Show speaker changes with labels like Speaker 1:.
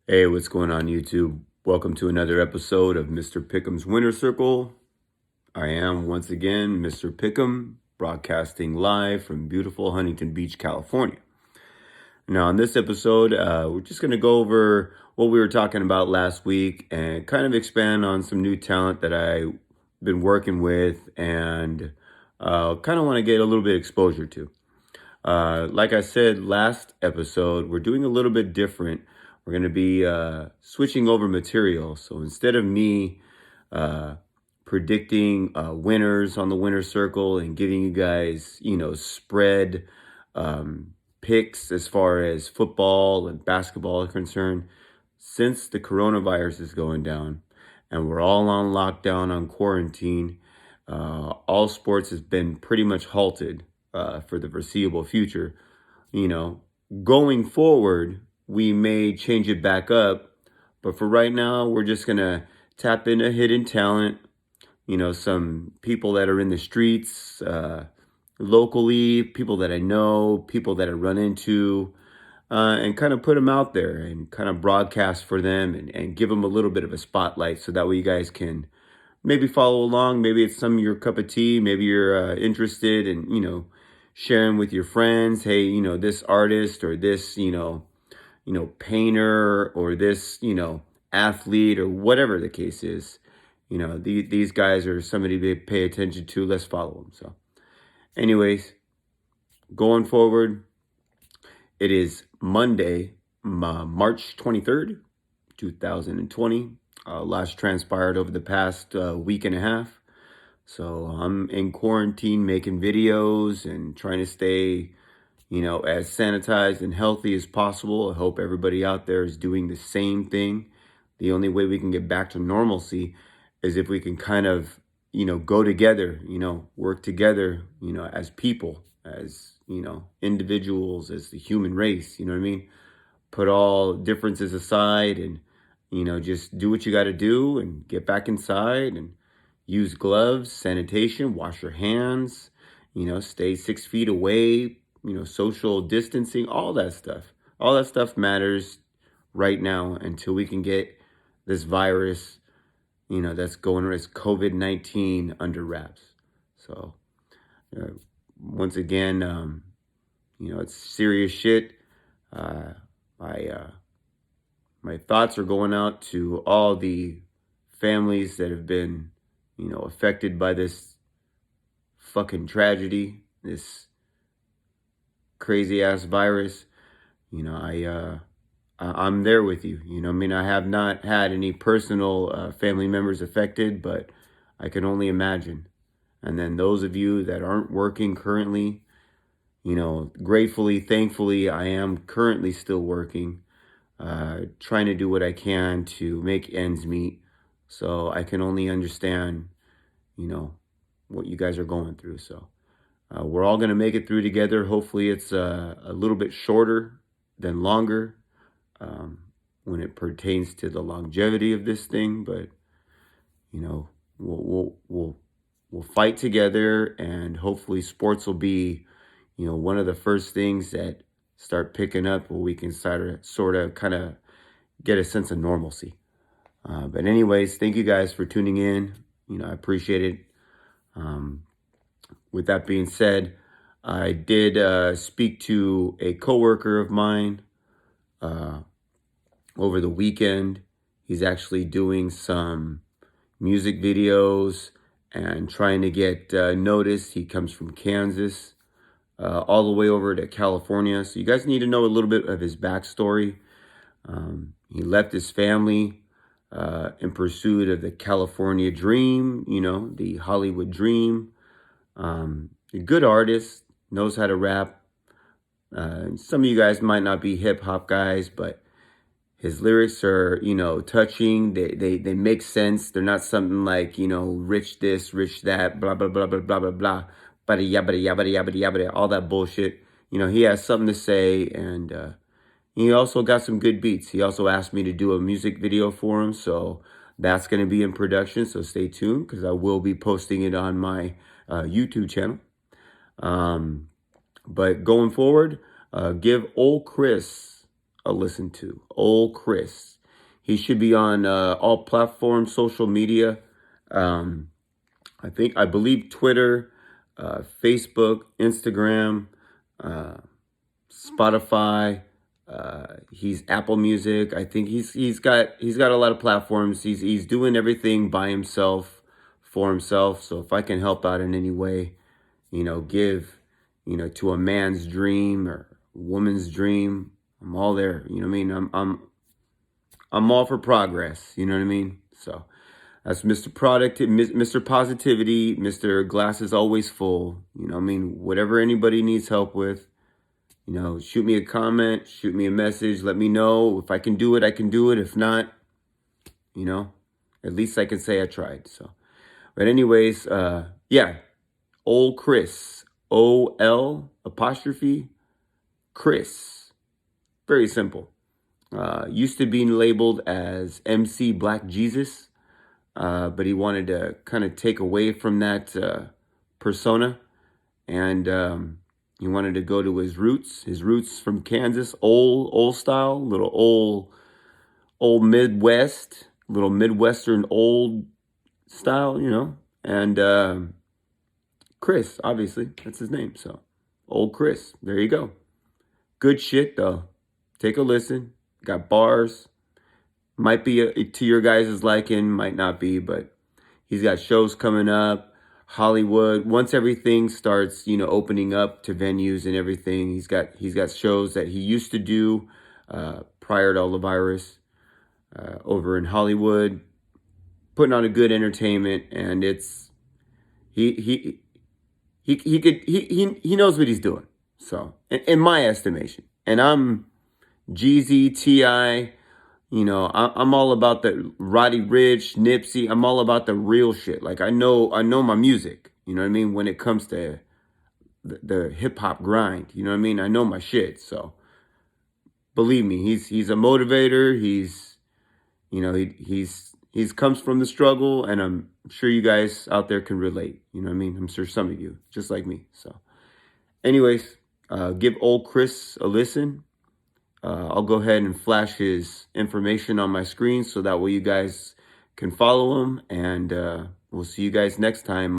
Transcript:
Speaker 1: Hey, what's going on, YouTube? Welcome to another episode of Mr. Pickem's Winner Circle. I am once again Mr. Pickem, broadcasting live from beautiful Huntington Beach, California. Now, on this episode, we're just going to go over what we were talking about last week and kind of expand on some new talent that I've been working with and kind of want to get a little bit exposure to. Like I said last episode, we're doing a little bit different. We're going to be switching over material. So instead of me predicting winners on the winner circle and giving you guys, spread picks as far as football and basketball are concerned, since the coronavirus is going down and we're all on lockdown, on quarantine, all sports has been pretty much halted for the foreseeable future. Going forward, we may change it back up, but for right now, we're just gonna tap into hidden talent. Some people that are in the streets, locally, people that I know, people that I run into, and kind of put them out there and kind of broadcast for them and give them a little bit of a spotlight so that way you guys can maybe follow along. Maybe it's some of your cup of tea. Maybe you're interested in, sharing with your friends. Hey, this artist or this, painter or this, athlete or whatever the case is. These guys are somebody to pay attention to. Let's follow them. So anyways, going forward, it is Monday, March 23rd, 2020. Last transpired over the past week and a half. So I'm in quarantine making videos and trying to stay, as sanitized and healthy as possible. I hope everybody out there is doing the same thing. The only way we can get back to normalcy is if we can kind of, go together, work together, as people, as, individuals, as the human race, you know what I mean? Put all differences aside and, just do what you got to do and get back inside and use gloves, sanitation, wash your hands, stay 6 feet away, social distancing, all that stuff. All that stuff matters right now until we can get this virus, that's going as COVID-19 under wraps. So, once again, it's serious shit. My thoughts are going out to all the families that have been, affected by this fucking tragedy, this crazy ass virus. I'm there with you. I have not had any personal family members affected, but I can only imagine. And then those of you that aren't working currently, gratefully, thankfully, I am currently still working, trying to do what I can to make ends meet. So I can only understand, what you guys are going through. So we're all going to make it through together. Hopefully it's a little bit shorter than longer when it pertains to the longevity of this thing. But, we'll fight together, and hopefully sports will be, one of the first things that start picking up where we can sort of kind of get a sense of normalcy. But anyways, thank you guys for tuning in. I appreciate it. With that being said, I did speak to a coworker of mine over the weekend. He's actually doing some music videos and trying to get noticed. He comes from Kansas, all the way over to California. So you guys need to know a little bit of his backstory. He left his family in pursuit of the California dream, the Hollywood dream. A good artist, knows how to rap. Some of you guys might not be hip hop guys, but his lyrics are, touching. They make sense. They're not something like, rich this, rich that, blah, blah, blah, blah, blah, blah, blah, bada, yabba, yabba, yabba, yabba, all that bullshit. He has something to say, and he also got some good beats. He also asked me to do a music video for him, so that's going to be in production, so stay tuned, because I will be posting it on my YouTube channel. But going forward, give old Chris a listen to. Old Chris. He should be on all platforms, social media. Um, I believe Twitter, Facebook, Instagram, uh, Spotify. He's Apple Music. I think he's got a lot of platforms. He's doing everything by himself, for himself. So if I can help out in any way, give, to a man's dream or woman's dream, I'm all there. You know what I mean? I'm all for progress. You know what I mean? So that's Mr. Product, Mr. Positivity, Mr. Glass is always full. You know what I mean? Whatever anybody needs help with, shoot me a comment, shoot me a message, let me know. If I can do it, I can do it. If not, at least I can say I tried. So, but anyways, yeah, Old Chris, OL apostrophe Chris. Very simple. Used to being labeled as MC Black Jesus, but he wanted to kind of take away from that persona, and he wanted to go to his roots from Kansas, old style, little old Midwest, little Midwestern old style, and Chris, obviously, that's his name, so Old Chris, there you go. Good shit, though. Take a listen. Got bars. Might be to your guys' liking, might not be, but he's got shows coming up. Hollywood. Once everything starts, opening up to venues and everything, he's got shows that he used to do prior to all the virus over in Hollywood, putting on a good entertainment, and it's he knows what he's doing. So, in my estimation, and I'm Jeezy, T.I., I'm all about the Roddy Ricch, Nipsey. I'm all about the real shit. Like, I know my music, you know what I mean? When it comes to the hip hop grind, you know what I mean? I know my shit. So believe me, he's a motivator. He's comes from the struggle, and I'm sure you guys out there can relate. You know what I mean? I'm sure some of you, just like me. So anyways, give Old Chris a listen. I'll go ahead and flash his information on my screen so that way you guys can follow him, and we'll see you guys next time.